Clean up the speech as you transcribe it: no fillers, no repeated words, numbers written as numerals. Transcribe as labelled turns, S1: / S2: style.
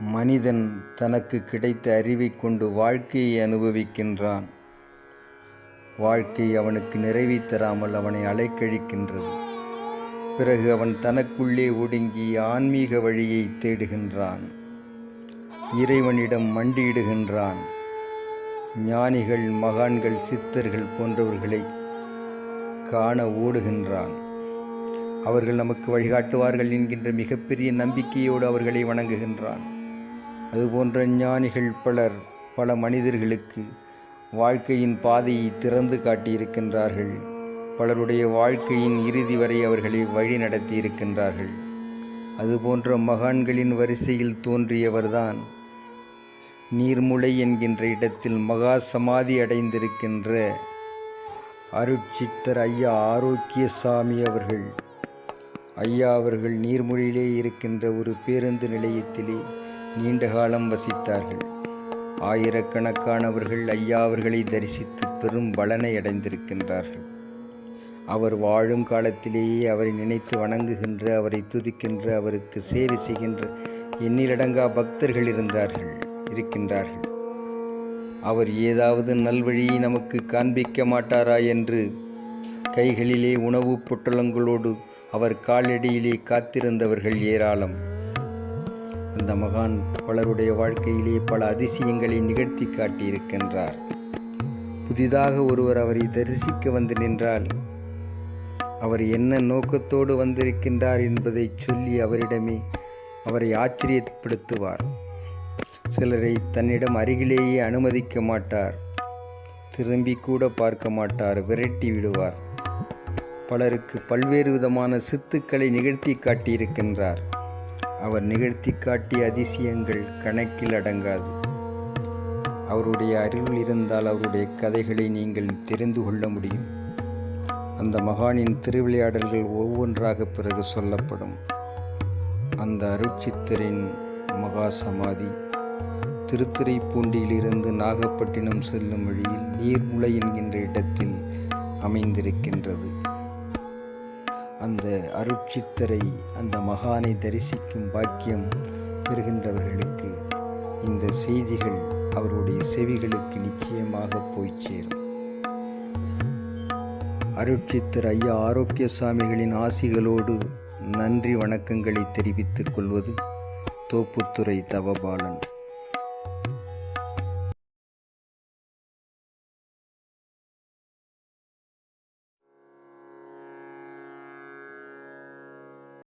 S1: மனிதன் தனக்கு கிடைத்த அறிவைக் கொண்டு வாழ்க்கையை அனுபவிக்கின்றான். வாழ்க்கை அவனுக்கு நிறைவை தராமல் அவனை அலைக்கழிக்கின்றது. பிறகு அவன் தனக்குள்ளே ஒடுங்கி ஆன்மீக வழியை தேடுகின்றான். இறைவனிடம் மண்டியிடுகின்றான். ஞானிகள், மகான்கள், சித்தர்கள் போன்றவர்களை காண ஓடுகின்றான். அவர்கள் நமக்கு வழிகாட்டுவார்கள் என்கின்ற மிகப்பெரிய நம்பிக்கையோடு அவர்களை வணங்குகின்றான். அதுபோன்ற ஞானிகள் பல மனிதர்களுக்கு வாழ்க்கையின் பாதையை திறந்து காட்டியிருக்கின்றார்கள். பலருடைய வாழ்க்கையின் இறுதி வரை அவர்களை வழி நடத்தி இருக்கின்றார்கள். அதுபோன்ற மகான்களின் வரிசையில் தோன்றியவர்தான் நீர்முளை என்கின்ற இடத்தில் மகா சமாதி அடைந்திருக்கின்ற அருட்சித்தர் ஐயா ஆரோக்கியசாமி அவர்கள். ஐயா அவர்கள் நீர்மொழியிலே இருக்கின்ற ஒரு பேருந்து நிலையத்திலே நீண்ட காலம் வசித்தார்கள். ஆயிரக்கணக்கானவர்கள் ஐயா அவர்களை தரிசித்து பெரும் பலனை அடைந்திருக்கின்றார்கள். அவர் வாழும் காலத்திலேயே அவரை நினைத்து வணங்குகின்ற, அவரை துதிக்கின்ற, அவருக்கு சேவை செய்கின்ற எண்ணிலடங்கா பக்தர்கள் இருக்கின்றார்கள். அவர் ஏதாவது நல்வழியை நமக்கு காண்பிக்க மாட்டாரா என்று கைகளிலே உணவுப் பொட்டலங்களோடு அவர் காலடியிலே காத்திருந்தவர்கள் ஏராளம். அந்த மகான் பலருடைய வாழ்க்கையிலே பல அதிசயங்களை நிகழ்த்தி காட்டியிருக்கின்றார். புதிதாக ஒருவர் அவரை தரிசிக்க வந்து நின்றால் அவர் என்ன நோக்கத்தோடு வந்திருக்கின்றார் என்பதை சொல்லி அவரிடமே அவரை ஆச்சரியப்படுத்துவார். சிலரை தன்னிடம் அருகிலேயே அனுமதிக்க மாட்டார். திரும்பி கூட பார்க்க மாட்டார், விரட்டி விடுவார். பலருக்கு பல்வேறு விதமான சித்துக்களை நிகழ்த்தி காட்டியிருக்கின்றார். அவர் நிகழ்த்தி காட்டிய அதிசயங்கள் கணக்கில் அடங்காது. அவருடைய அருள் இருந்தால் அவருடைய கதைகளை நீங்கள் தெரிந்து கொள்ள முடியும். அந்த மகானின் திருவிளையாடல்கள் ஒவ்வொன்றாக பிறகு சொல்லப்படும். அந்த அருட்சித்தரின் மகா சமாதி திருத்துறைப்பூண்டியிலிருந்து நாகப்பட்டினம் செல்லும் வழியில் நீர்முளை என்கின்ற இடத்தில் அமைந்திருக்கின்றது. அந்த அருட்சித்தரை, அந்த மகானை தரிசிக்கும் பாக்கியம் பெறுகின்றவர்களுக்கு இந்த செய்திகள் அவருடைய செவிகளுக்கு நிச்சயமாக போய் சேரும். அருட்சித்தர் ஐயா ஆரோக்கியசாமிகளின் ஆசிகளோடு நன்றி வணக்கங்களை தெரிவித்துக் கொள்வது தோப்புத்துறை தவபாலன்.